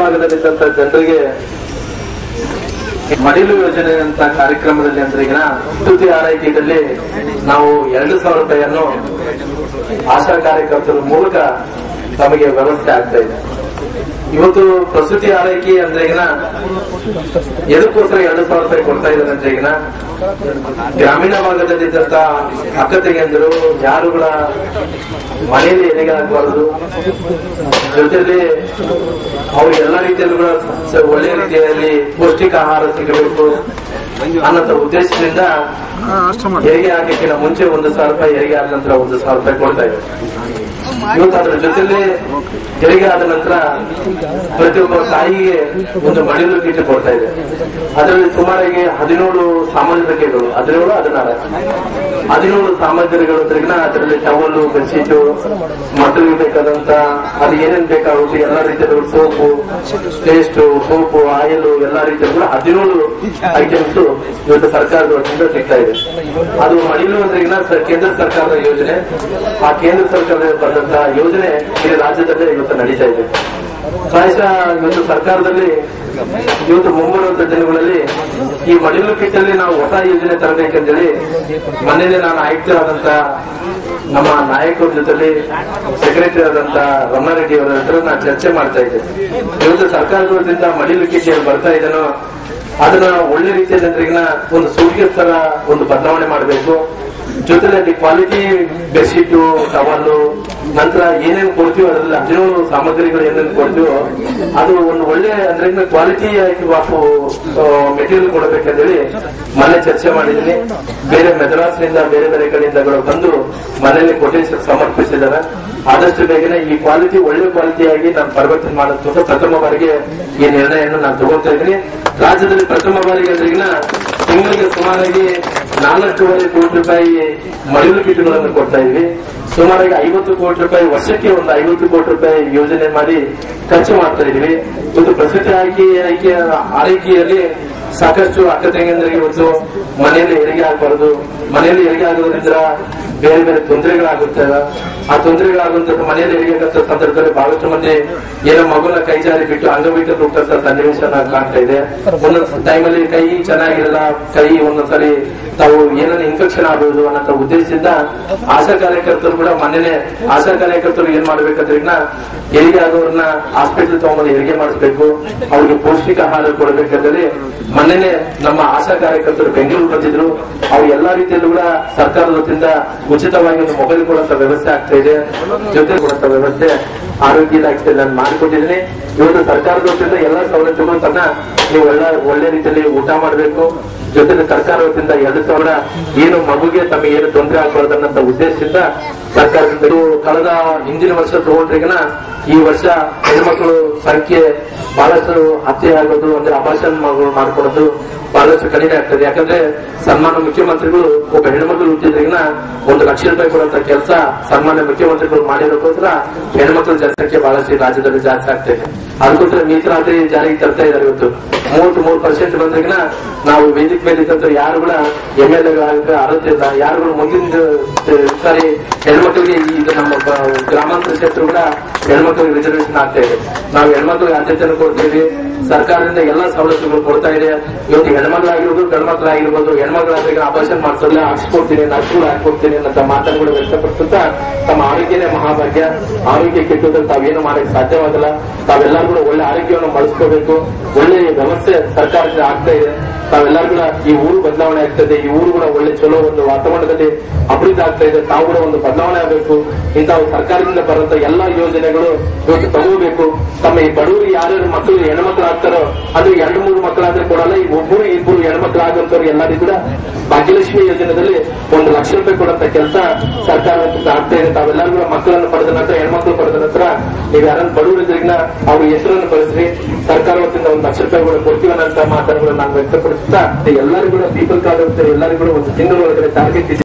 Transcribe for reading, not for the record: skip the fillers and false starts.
ಭಾಗದಲ್ಲಿದ್ದಂತ ಜನರಿಗೆ ಮಡಿಲು ಯೋಜನೆ ಅಂತ ಕಾರ್ಯಕ್ರಮದಲ್ಲಿ ಅಂದ್ರೆ ಈಗ ಪ್ರಸೂತಿ ಆರೈಕೆಯಲ್ಲಿ ನಾವು 2,000 ರೂಪಾಯಿಯನ್ನು ಆಶಾ ಕಾರ್ಯಕರ್ತರ ಮೂಲಕ ತಮಗೆ ವ್ಯವಸ್ಥೆ ಆಗ್ತಾ ಇದೆ. ಇವತ್ತು ಪ್ರಸೂತಿ ಆರೈಕೆ ಅಂದ್ರೆ ಈಗ ಎದಕ್ಕೋಸ್ಕರ 2,000 ರೂಪಾಯಿ ಕೊಡ್ತಾ ಇದ್ದಾರೆ ಅಂದ್ರೆ ಈಗ ಗ್ರಾಮೀಣ ಭಾಗದಲ್ಲಿದ್ದಂತ ಅಕ್ಕ ತಂಗಿಯಂದರು ಯಾರುಗಳ ಮನೆಯಲ್ಲಿ ಹೆರಿಗೆ ಆಗಬಾರದು, ಜೊತೆಯಲ್ಲಿ ಅವ್ರಿಗೆ ಎಲ್ಲಾ ರೀತಿಯಲ್ಲೂ ಕೂಡ ಒಳ್ಳೆ ರೀತಿಯಲ್ಲಿ ಪೌಷ್ಟಿಕ ಆಹಾರ ಸಿಗಬೇಕು ಅನ್ನೋ ಉದ್ದೇಶದಿಂದ ಹೆರಿಗೆ ಆಗಕ್ಕಿಂತ ಮುಂಚೆ 1,000 ರೂಪಾಯಿ, ಹೆರಿಗೆ ಆದ ನಂತರ 1,000 ರೂಪಾಯಿ ಕೊಡ್ತಾ ಇದೆ. ಇವತ್ತು ಅದರ ಜೊತೆಲಿ ಹೆರಿಗೆ ಆದ ನಂತರ ಪ್ರತಿಯೊಬ್ಬ ತಾಯಿಗೆ ಒಂದು ಮಡಿಲು ಕಿಟ್ ಕೊಡ್ತಾ ಇದೆ. ಅದರಲ್ಲಿ ಸುಮಾರಾಗಿ 17 ಸಾಮಗ್ರಿಗಳು, 17 ಸಾಮಗ್ರಿಗಳು ಅದರಲ್ಲಿ ಟವಲ್, ಬೆಡ್ಶೀಟು, ಮಕ್ಕಳಿಗೆ ಬೇಕಾದಂತ ಅದು ಏನೇನ್ ಬೇಕಾಗುತ್ತೆ ಎಲ್ಲಾ ರೀತಿಯ ಸೋಪು, ಪೇಸ್ಟು, ಸೋಪು, ಆಯಿಲ್ ಎಲ್ಲಾ ರೀತಿಯ 17 ಐಟಮ್ಸ್ ಇವತ್ತು ಸರ್ಕಾರದ ವತಿಯಿಂದ ಸಿಗ್ತಾ ಇದೆ. ಅದು ಮಡಿಲು ಅಂದ್ರೆ ಕೇಂದ್ರ ಸರ್ಕಾರದ ಯೋಜನೆ. ಆ ಕೇಂದ್ರ ಸರ್ಕಾರದ ಬಂದಂತ ಯೋಜನೆ ಈ ರಾಜ್ಯದಲ್ಲೇ ಇವತ್ತು ನಡೀತಾ ಇದೆ. ಪ್ರಾಯಶಃ ಇವತ್ತು ಸರ್ಕಾರದಲ್ಲಿ ಇವತ್ತು ಮುಂಬರುವಂತ ದಿನಗಳಲ್ಲಿ ಈ ಮಡಿಲು ಕಿಟ್ಟಲ್ಲಿ ನಾವು ಹೊಸ ಯೋಜನೆ ತರಬೇಕೆಂದೇಳಿ ಮನೆಯಲ್ಲೇ ನಾನು ಆಯುಕ್ತರಾದಂತ ನಮ್ಮ ನಾಯಕರ ಜೊತೆಲಿ ಸೆಕ್ರೆಟರಿ ಆದಂತ ರಮಣಾರೆಡ್ಡಿ ಅವರ ಹತ್ರ ನಾನು ಚರ್ಚೆ ಮಾಡ್ತಾ ಇದ್ದೆ. ಇವತ್ತು ಸರ್ಕಾರದ ವತಿಯಿಂದ ಮಡಿಲು ಕಿಟ್ ಬರ್ತಾ ಇದೆನೋ ಅದನ್ನ ಒಳ್ಳೆ ರೀತಿಯಲ್ಲಿ ಅಂದ್ರೆ ಒಂದು ಸೂಟಿಗೆ ತರ ಒಂದು ಬದಲಾವಣೆ ಮಾಡಬೇಕು. ಜೊತೆಲಿ ಕ್ವಾಲಿಟಿ ಬೆಡ್ಶೀಟು, ಟವಲ್ಲು, ನಂತರ ಏನೇನು ಕೊಡ್ತೀವೋ ಅದರಲ್ಲಿ 17 ಸಾಮಗ್ರಿಗಳು ಏನೇನು ಕೊಡ್ತೀವೋ ಅದು ಒಂದು ಒಳ್ಳೆ ಅಂದ್ರೆ ಕ್ವಾಲಿಟಿ ಮೆಟೀರಿಯಲ್ ಕೊಡಬೇಕಂತೇಳಿ ಮನೆ ಚರ್ಚೆ ಮಾಡಿದ್ದೀನಿ. ಬೇರೆ ಮೆದ್ರಾಸ್ನಿಂದ ಬೇರೆ ಬೇರೆ ಕಡೆಯಿಂದ ಬಂದು ಮನೆಯಲ್ಲಿ ಕೊಟೇಶನ್ ಸಮರ್ಪಿಸಿದ್ದಾರೆ. ಆದಷ್ಟು ಬೇಗನೆ ಈ ಕ್ವಾಲಿಟಿ ಒಳ್ಳೆ ಕ್ವಾಲಿಟಿಯಾಗಿ ನಾನು ಪರಿವರ್ತನೆ ಮಾಡೋದಕ್ಕೆ ಪ್ರಥಮ ಬಾರಿಗೆ ಈ ನಿರ್ಣಯವನ್ನು ನಾನು ತಗೊಳ್ತಾ ಇದ್ದೀನಿ. ರಾಜ್ಯದಲ್ಲಿ ಪ್ರಥಮ ಬಾರಿಗೆ ಅಂದ್ರೆ ತಿಂಗಳಿಗೆ ಸುಮಾರಾಗಿ 4.5 ಕೋಟಿ ರೂಪಾಯಿ ಮಡಿಲು ಕಿಟ್ಗಳನ್ನು ಕೊಡ್ತಾ ಇದ್ವಿ. ಸುಮಾರಾಗಿ 50 ಕೋಟಿ ರೂಪಾಯಿ ವರ್ಷಕ್ಕೆ ಒಂದು 50 ಕೋಟಿ ರೂಪಾಯಿ ಯೋಜನೆ ಮಾಡಿ ಖರ್ಚು ಮಾಡ್ತಾ ಇದೀವಿ. ಒಂದು ಪ್ರಸೂತಿ ಆರೈಕೆಯಲ್ಲಿ ಸಾಕಷ್ಟು ಅಕ್ಕ ತಂಗಿಯಂದರಿಗೆ ಇವತ್ತು ಮನೆಯಲ್ಲಿ ಹೆರಿಗೆ ಆಗಬಾರದು. ಮನೆಯಲ್ಲಿ ಹೆರಿಗೆ ಆಗೋದ್ರಿಂದ ಬೇರೆ ಬೇರೆ ತೊಂದರೆಗಳಾಗುತ್ತವೆ. ಆ ತೊಂದರೆಗಳಾಗುವಂತ ಮನೆಯಲ್ಲಿ ಹೆರಿಗೆ ಆಗಂತ ಸಂದರ್ಭದಲ್ಲಿ ಬಹಳಷ್ಟು ಮಂದಿ ಏನೋ ಮಗುನ ಕೈ ಜಾರಿ ಬಿಟ್ಟು ಅಂಗವಿಕಲ ಹೋಗ್ತಂತ ಸನ್ನಿವೇಶ ಕಾಣ್ತಾ ಇದೆ. ಒಂದೊಂದು ಟೈಮಲ್ಲಿ ಕೈ ಚೆನ್ನಾಗಿರಲ್ಲ, ಕೈ ಒಂದೊಂದ್ಸರಿ ತಾವು ಏನಾದ್ರು ಇನ್ಫೆಕ್ಷನ್ ಆಗಬಹುದು ಅನ್ನೋ ಉದ್ದೇಶದಿಂದ ಆಶಾ ಕಾರ್ಯಕರ್ತರು ಕೂಡ ಮನೇನೆ ಆಶಾ ಕಾರ್ಯಕರ್ತರು ಏನ್ ಮಾಡ್ಬೇಕಂದ್ರೆ ಹೆರಿಗೆ ಆಗೋರನ್ನ ಹಾಸ್ಪಿಟಲ್ ತಗೊಂಡು ಹೆರಿಗೆ ಮಾಡಿಸ್ಬೇಕು, ಅವ್ರಿಗೆ ಪೌಷ್ಟಿಕ ಆಹಾರ ಕೊಡಬೇಕಂದ್ರೆ ಮನೇನೆ ನಮ್ಮ ಆಶಾ ಕಾರ್ಯಕರ್ತರು ಬೆಂಗಳೂರು ಬಂದಿದ್ರು. ಅವ್ರು ಎಲ್ಲಾ ರೀತಿಯಲ್ಲೂ ಕೂಡ ಸರ್ಕಾರದ ವತಿಯಿಂದ ಉಚಿತವಾಗಿ ಒಂದು ಮೊಬೈಲ್ ಕೊಡುವಂತ ವ್ಯವಸ್ಥೆ ಆಗ್ತಾ ಇದೆ, ಜೊತೆ ಕೊಡುವಂತ ವ್ಯವಸ್ಥೆ ಆರೋಗ್ಯ ಇಲಾಖೆಯಲ್ಲಿ ನಾನು ಮಾಡಿಕೊಟ್ಟಿದ್ದೀನಿ. ಇವತ್ತು ಸರ್ಕಾರದ ವತಿಯಿಂದ ಎಲ್ಲಾ ಸವಲತ್ತುಗಳು ತನ್ನ ನೀವು ಒಳ್ಳೆ ರೀತಿಯಲ್ಲಿ ಊಟ ಮಾಡಬೇಕು. ಜೊತೆಗೆ ಸರ್ಕಾರ ವತಿಯಿಂದ 2,000 ಏನು ಮಗುಗೆ ತಮಗೆ ಏನು ತೊಂದರೆ ಆಗಬಾರ್ದು ಅನ್ನೋ ಉದ್ದೇಶದಿಂದ ಸರ್ಕಾರದಿಂದ ಕಳೆದ ಹಿಂದಿನ ವರ್ಷ ತಗೊಂಡ್ರಿಗನ ಈ ವರ್ಷ ಹೆಣ್ಮಕ್ಳು ಸಂಖ್ಯೆ ಬಹಳಷ್ಟು ಹತ್ಯೆ ಆಗೋದು ಅಂದ್ರೆ ಅಭಾಷಣ ಮಾಡ್ಕೊಳ್ಳೋದು ಬಹಳಷ್ಟು ಕಡಿಮೆ ಆಗ್ತದೆ. ಯಾಕಂದ್ರೆ ಸನ್ಮಾನ್ಯ ಮುಖ್ಯಮಂತ್ರಿಗಳು ಒಬ್ಬ ಹೆಣ್ಮಕ್ಳು ಹುಟ್ಟಿದ್ರಿಗಿನ 1 ಲಕ್ಷ ರೂಪಾಯಿ ಕೊಡುವಂತ ಕೆಲಸ ಸನ್ಮಾನ್ಯ ಮುಖ್ಯಮಂತ್ರಿಗಳು ಮಾಡಿರೋಕ್ಕೋಸ್ಕರ ಹೆಣ್ಮಕ್ಳ ಜನಸಂಖ್ಯೆ ಬಹಳಷ್ಟು ರಾಜ್ಯದಲ್ಲಿ ಜಾಸ್ತಿ ಆಗ್ತದೆ. ಅದಕ್ಕೋಸ್ಕರ ಮೀಸಲಾತಿ ಜಾರಿಗೆ ತರ್ತಾ ಇದ್ದಾರೆ. ಇವತ್ತು 33% ಬಂದ್ರಿಗಿನ ನಾವು ವೇದಿಕೆ ಮೇಲೆ ಇದ್ದಂತ ಯಾರು ಕೂಡ MLA ಅರ್ಹತೆ ಇಲ್ಲ, ಯಾರು ಮುಂದಿನ ಸಾರಿ ಹೆಣ್ಮಕ್ಳಿಗೆ ಈಗ ನಮ್ಮ ಗ್ರಾಮಾಂತರ ಕ್ಷೇತ್ರ ಕೂಡ ಹೆಣ್ಮಕ್ಳಿಗೆ ರಿಸರ್ವೇಶನ್ ಆಗ್ತಾ ಇದೆ. ನಾವು ಹೆಣ್ಮಕ್ಳಿಗೆ ಆದ್ಯತೆಯನ್ನು ಕೊಡ್ತೀವಿ. ಸರ್ಕಾರದಿಂದ ಎಲ್ಲಾ ಸವಲತ್ತುಗಳು ಕೊಡ್ತಾ ಇದೆ. ಇವತ್ತು ಹೆಣ್ಮಕ್ಳಾಗಿರ್ಬೋದು ಗಂಡ್ಮಕ್ಳಾಗಿರ್ಬೋದು, ಹೆಣ್ಮಕ್ಳಾದ್ರೆ ಅಭಾಷಣ ಮಾಡಿಸೋಲ್ಲ ಹಾಕ್ಸ್ಕೊಡ್ತೀನಿ, ನರ್ಸ್ಗಳು ಹಾಕೊಡ್ತೀನಿ ಅನ್ನೋ ಮಾತನ್ನು ಕೂಡ ವ್ಯಕ್ತಪಡಿಸುತ್ತಾ ತಮ್ಮ ಆರೋಗ್ಯನೇ ಮಹಾಭಾಗ್ಯ, ಆರೋಗ್ಯ ಕೆಟ್ಟೋದ್ರೆ ತಾವೇನು ಮಾಡಕ್ಕೆ ಸಾಧ್ಯವಾಗಲ್ಲ. ತಾವೆಲ್ಲರೂ ಕೂಡ ಒಳ್ಳೆ ಆರೋಗ್ಯವನ್ನು ಬಳಸ್ಕೋಬೇಕು. ಒಳ್ಳೆ ವ್ಯವಸ್ಥೆ ಸರ್ಕಾರದಿಂದ ಆಗ್ತಾ ಇದೆ. ತಾವೆಲ್ಲರೂ ಕೂಡ ಈ ಊರು ಬದಲಾವಣೆ ಆಗ್ತದೆ, ಈ ಊರು ಕೂಡ ಒಳ್ಳೆ ಚಲೋ ಒಂದು ವಾತಾವರಣದಲ್ಲಿ ಅಭಿವೃದ್ಧಿ ಆಗ್ತಾ ಇದೆ. ತಾವು ಕೂಡ ಒಂದು ಬದಲಾವಣೆ ಆಗಬೇಕು. ಇಂತಹ ಸರ್ಕಾರದಿಂದ ಬರುವಂತ ಎಲ್ಲಾ ಯೋಜನೆಗಳು ಇವತ್ತು ತಗೋಬೇಕು. ತಮ್ಮ ಈ ಬಡವರಿಗೆ ಯಾರ್ಯಾರು ಮಕ್ಕಳು ಹೆಣ್ಮಕ್ಳು ಆಗ್ತಾರೋ ಅದು 2-3 ಮಕ್ಕಳಾದ್ರೆ ಕೊಡಲ್ಲ. ಈ ಒಬ್ಬರು ಇಬ್ಬರು ಹೆಣ್ಮಕ್ಳಾಗಂತವ್ರು ಎಲ್ಲರಿಗೂ ಕೂಡ ಭಾಗ್ಯಲಕ್ಷ್ಮಿ ಯೋಜನೆಯಲ್ಲಿ 1 ಲಕ್ಷ ರೂಪಾಯಿ ಕೊಡುವಂತ ಕೆಲಸ ಸರ್ಕಾರದಿಂದ ಆಗ್ತಾ ಇದೆ. ತಾವೆಲ್ಲರೂ ಕೂಡ ಮಕ್ಕಳನ್ನು ಪಡೆದ ನಂತರ ಹೆಣ್ಮಕ್ಳು ಪಡೆದ ನಂತರ ನೀವು ಯಾರನ್ನು ಬಡವರಿದ್ರಿಗಿನ ಅವ್ರ ಹೆಸರನ್ನು ಬಳಸ್ರಿ, ಸರ್ಕಾರ ವತಿಯಿಂದ 1 ಲಕ್ಷ ರೂಪಾಯಿ ಕೂಡ ಕೊಡ್ತೀವಿ ಅನ್ನೋ ಮಾತನ್ನು ನಾನು ವ್ಯಕ್ತಪಡಿಸುತ್ತಾ ಎಲ್ಲರಿಗೂ ಕೂಡ ಪೀಪಲ್ ಕಾರ್ಡ್ ಎಲ್ಲರಿಗೂ ಕೂಡ 1 ತಿಂಗಳ ಒಳಗಡೆ ಟಾರ್ಗೆಟ್